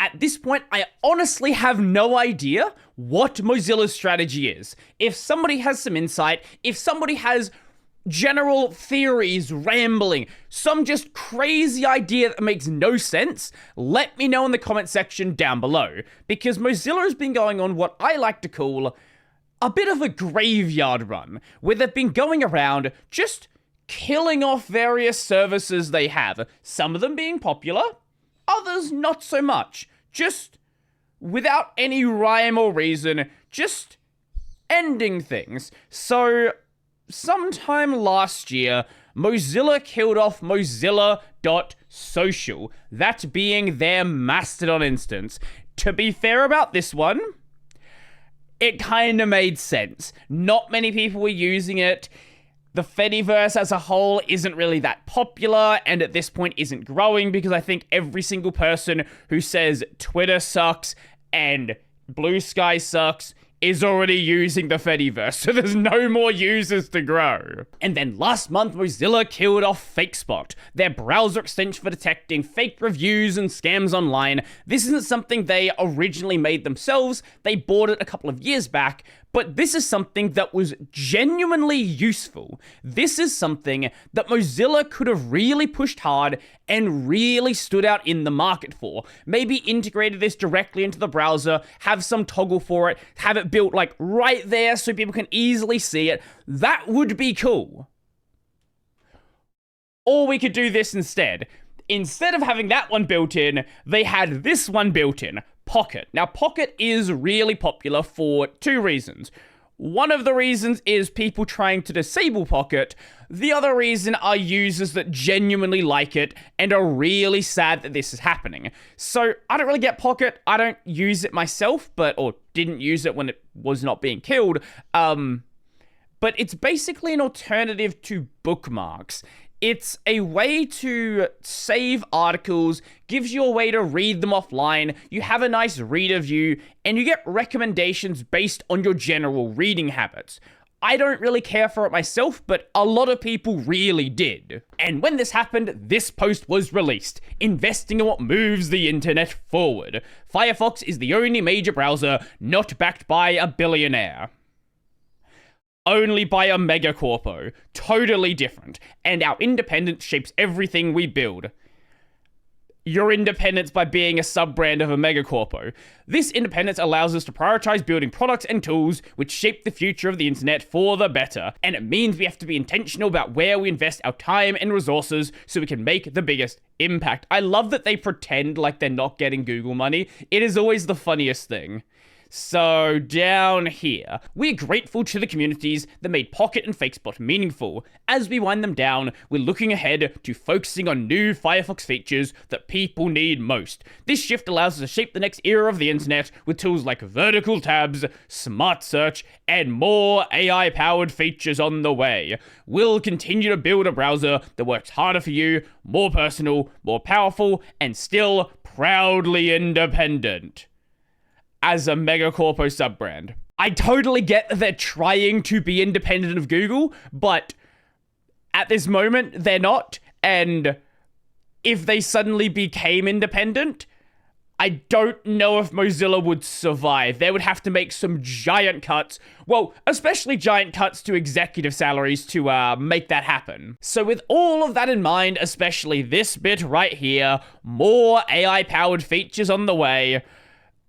At this point, I honestly have no idea what Mozilla's strategy is. If somebody has some insight, if somebody has general theories rambling, some just crazy idea that makes no sense, let me know in the comment section down below. Because Mozilla has been going on what I like to call a bit of a graveyard run, where they've been going around just killing off various services they have, some of them being popular, others not so much, just without any rhyme or reason, just ending things. So, sometime last year, Mozilla killed off Mozilla.social, that being their Mastodon instance. To be fair about this one, it kinda made sense. Not many people were using it. The Fediverse as a whole isn't really that popular, and at this point isn't growing, because I think every single person who says Twitter sucks and Blue Sky sucks is already using the Fediverse, so there's no more users to grow. And then last month, Mozilla killed off FakeSpot, their browser extension for detecting fake reviews and scams online. This isn't something they originally made themselves, they bought it a couple of years back, but this is something that was genuinely useful. This is something that Mozilla could have really pushed hard and really stood out in the market for. Maybe integrated this directly into the browser, have some toggle for it, have it built like right there so people can easily see it. That would be cool. Or we could do this instead. Instead of having that one built in, they had this one built in. Pocket. Now, Pocket is really popular for two reasons. One of the reasons is people trying to disable Pocket. The other reason are users that genuinely like it and are really sad that this is happening. So, I don't really get Pocket. I don't use it myself, or didn't use it when it was not being killed. But it's basically an alternative to bookmarks. It's a way to save articles, gives you a way to read them offline, you have a nice reader view, and you get recommendations based on your general reading habits. I don't really care for it myself, but a lot of people really did. And when this happened, this post was released, investing in what moves the internet forward. Firefox is the only major browser not backed by a billionaire. Only by a megacorpo. Totally different. And our independence shapes everything we build. Your independence by being a sub-brand of a megacorpo. This independence allows us to prioritize building products and tools which shape the future of the internet for the better. And it means we have to be intentional about where we invest our time and resources so we can make the biggest impact. I love that they pretend like they're not getting Google money. It is always the funniest thing. So, down here, we're grateful to the communities that made Pocket and FakeSpot meaningful. As we wind them down, we're looking ahead to focusing on new Firefox features that people need most. This shift allows us to shape the next era of the internet with tools like vertical tabs, smart search, and more AI-powered features on the way. We'll continue to build a browser that works harder for you, more personal, more powerful, and still proudly independent. As a megacorpo sub-brand. I totally get that they're trying to be independent of Google, but at this moment, they're not, and if they suddenly became independent, I don't know if Mozilla would survive. They would have to make some giant cuts, well, especially giant cuts to executive salaries to make that happen. So with all of that in mind, especially this bit right here, more AI-powered features on the way.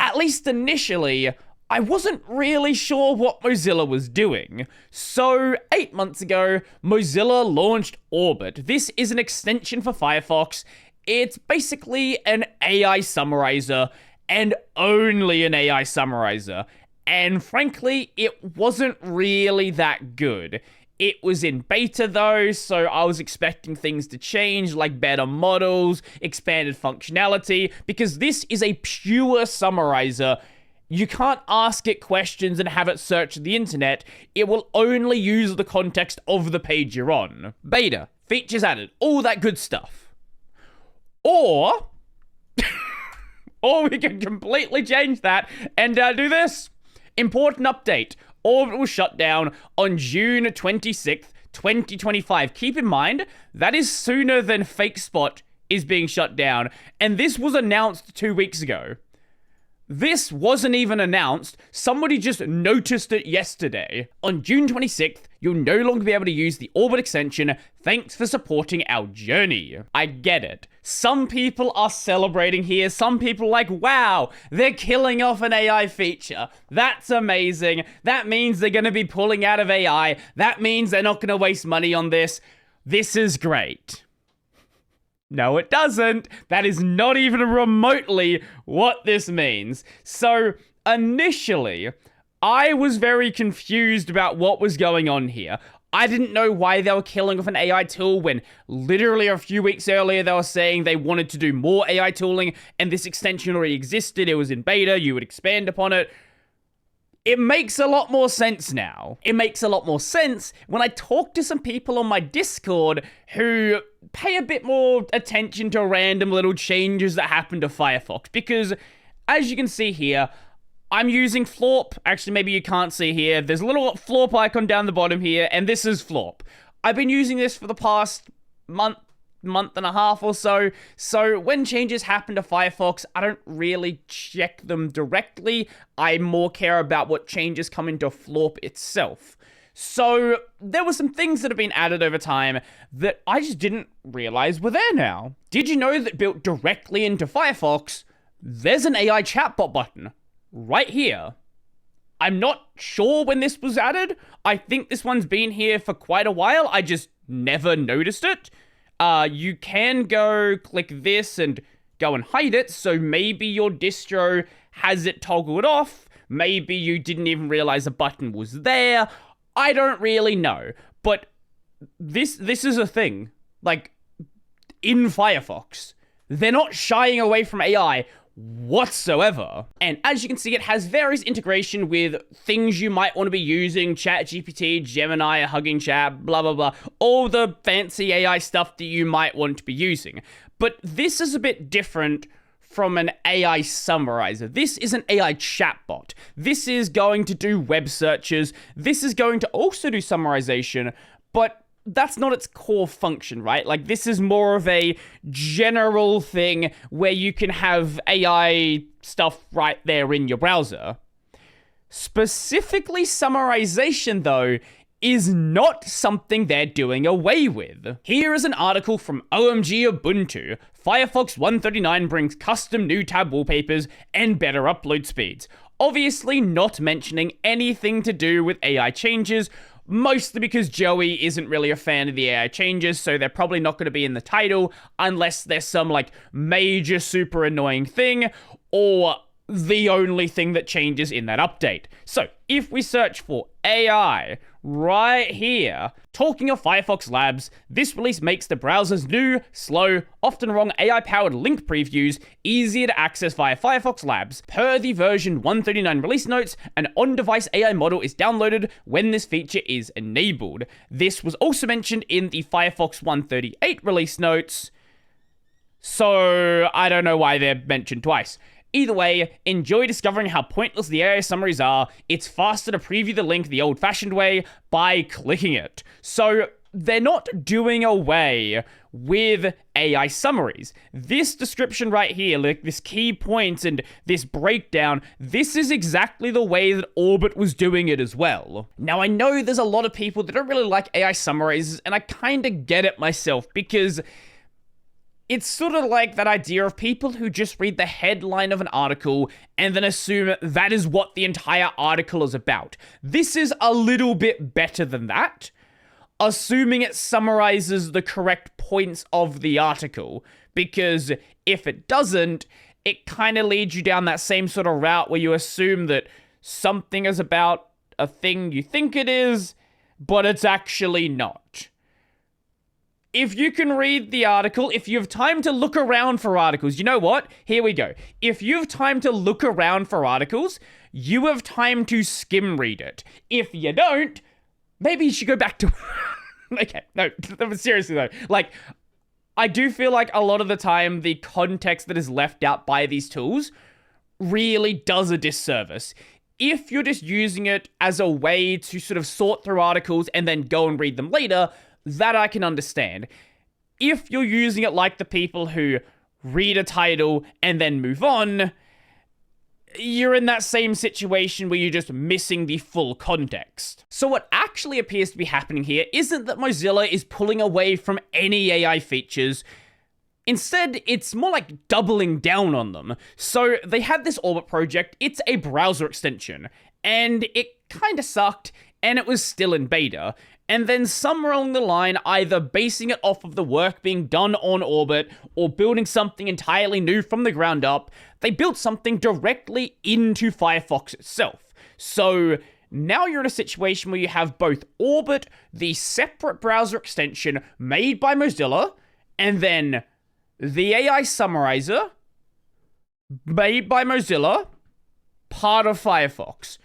At least initially, I wasn't really sure what Mozilla was doing. So, 8 months ago, Mozilla launched Orbit. This is an extension for Firefox. It's basically an AI summarizer, and only an AI summarizer. And frankly, it wasn't really that good. It was in beta though, so I was expecting things to change, like better models, expanded functionality, because this is a pure summarizer. You can't ask it questions and have it search the internet. It will only use the context of the page you're on. Beta, features added, all that good stuff. Or we can completely change that and do this. Important update. Orbit will shut down on June 26th, 2025. Keep in mind, that is sooner than FakeSpot is being shut down. And this was announced 2 weeks ago. This wasn't even announced. Somebody just noticed it yesterday. On June 26th, you'll no longer be able to use the Orbit extension. Thanks for supporting our journey. I get it. Some people are celebrating here. Some people are like, wow, they're killing off an AI feature. That's amazing. That means they're going to be pulling out of AI. That means they're not going to waste money on this. This is great. No, it doesn't. That is not even remotely what this means. So, initially, I was very confused about what was going on here. I didn't know why they were killing off an AI tool when literally a few weeks earlier they were saying they wanted to do more AI tooling and this extension already existed. It was in beta. You would expand upon it. It makes a lot more sense now. It makes a lot more sense when I talk to some people on my Discord who pay a bit more attention to random little changes that happen to Firefox. Because, as you can see here, I'm using Florp. Actually, maybe you can't see here. There's a little Florp icon down the bottom here, and this is Florp. I've been using this for the past month and a half or so. So when changes happen to Firefox, I don't really check them directly. I more care about what changes come into Florp itself. So there were some things that have been added over time that I just didn't realize were there now. Did you know that built directly into Firefox, there's an AI chatbot button right here? I'm not sure when this was added. I think this one's been here for quite a while. I just never noticed it. You can go click this and go and hide it, so maybe your distro has it toggled off. Maybe you didn't even realize a button was there. I don't really know, but this is a thing. Like, in Firefox, they're not shying away from AI whatsoever. And as you can see, it has various integration with things you might want to be using, ChatGPT, Gemini, Hugging Chat, blah, blah, blah, all the fancy AI stuff that you might want to be using. But this is a bit different from an AI summarizer. This is an AI chatbot. This is going to do web searches. This is going to also do summarization, but that's not its core function, right? Like, this is more of a general thing where you can have AI stuff right there in your browser. Specifically, summarization, though, is not something they're doing away with. Here is an article from OMG Ubuntu. Firefox 139 brings custom new tab wallpapers and better upload speeds. Obviously not mentioning anything to do with AI changes, mostly because Joey isn't really a fan of the AI changes, so they're probably not going to be in the title unless there's some, like, major super annoying thing, or the only thing that changes in that update. So, if we search for AI right here, talking of Firefox Labs, this release makes the browser's new, slow, often wrong AI-powered link previews easier to access via Firefox Labs. Per the version 139 release notes, an on-device AI model is downloaded when this feature is enabled. This was also mentioned in the Firefox 138 release notes, so I don't know why they're mentioned twice. Either way, enjoy discovering how pointless the AI summaries are. It's faster to preview the link the old-fashioned way by clicking it. So, they're not doing away with AI summaries. This description right here, like this key points and this breakdown, this is exactly the way that Orbit was doing it as well. Now, I know there's a lot of people that don't really like AI summaries, and I kind of get it myself, because it's sort of like that idea of people who just read the headline of an article and then assume that is what the entire article is about. This is a little bit better than that, assuming it summarizes the correct points of the article, because if it doesn't, it kind of leads you down that same sort of route where you assume that something is about a thing you think it is, but it's actually not. If you can read the article, if you have time to look around for articles, you know what? Here we go. If you have time to look around for articles, you have time to skim read it. If you don't, maybe you should go back to... Okay, no, seriously though. Like, I do feel like a lot of the time, the context that is left out by these tools really does a disservice. If you're just using it as a way to sort of sort through articles and then go and read them later, that I can understand. if you're using it like the people who read a title and then move on, you're in that same situation where you're just missing the full context. So what actually appears to be happening here isn't that Mozilla is pulling away from any AI features. Instead, it's more like doubling down on them. So they had this Orbit project, it's a browser extension, and it kinda sucked, and it was still in beta. And then somewhere along the line, either basing it off of the work being done on Orbit or building something entirely new from the ground up, they built something directly into Firefox itself. So now you're in a situation where you have both Orbit, the separate browser extension made by Mozilla, and then the AI summarizer made by Mozilla, part of Firefox.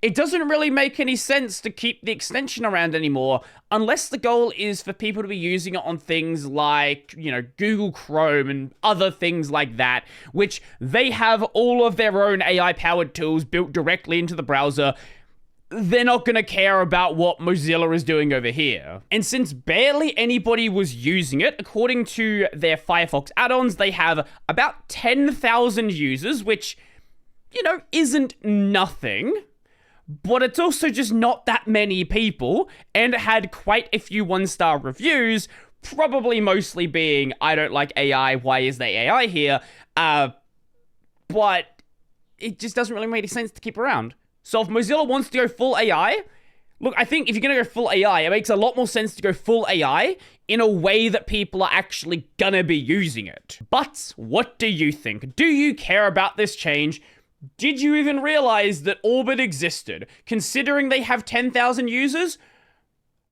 It doesn't really make any sense to keep the extension around anymore unless the goal is for people to be using it on things like, Google Chrome and other things like that, which they have all of their own AI-powered tools built directly into the browser. They're not going to care about what Mozilla is doing over here. And since barely anybody was using it, according to their Firefox add-ons, they have about 10,000 users, which, isn't nothing. But it's also just not that many people, and it had quite a few one-star reviews, probably mostly being, I don't like AI, why is there AI here? But it just doesn't really make any sense to keep around. So if Mozilla wants to go full AI, look, I think if you're going to go full AI, it makes a lot more sense to go full AI in a way that people are actually gonna be using it. But what do you think? Do you care about this change? Did you even realize that Orbit existed? Considering they have 10,000 users,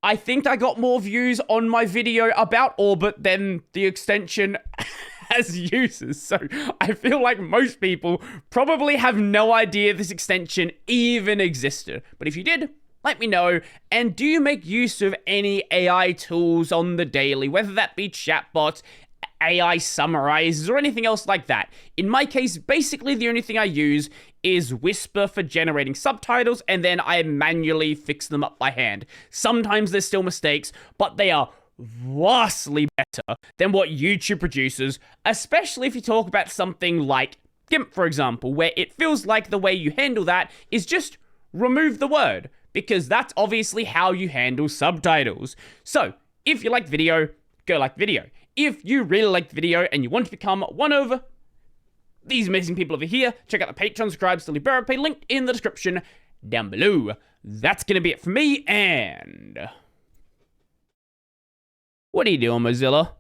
I think I got more views on my video about Orbit than the extension has users. So I feel like most people probably have no idea this extension even existed. But if you did, let me know. And do you make use of any AI tools on the daily, whether that be chatbots, AI summarizers, or anything else like that? In my case, basically the only thing I use is Whisper for generating subtitles, and then I manually fix them up by hand. Sometimes there's still mistakes, but they are vastly better than what YouTube produces, especially if you talk about something like GIMP, for example, where it feels like the way you handle that is just remove the word, because that's obviously how you handle subtitles. So, if you like video, go like video. If you really like the video and you want to become one of these amazing people over here, check out the Patreon, subscribe, Silly Bear Pay, linked in the description down below. That's going to be it for me, and what are you doing, Mozilla?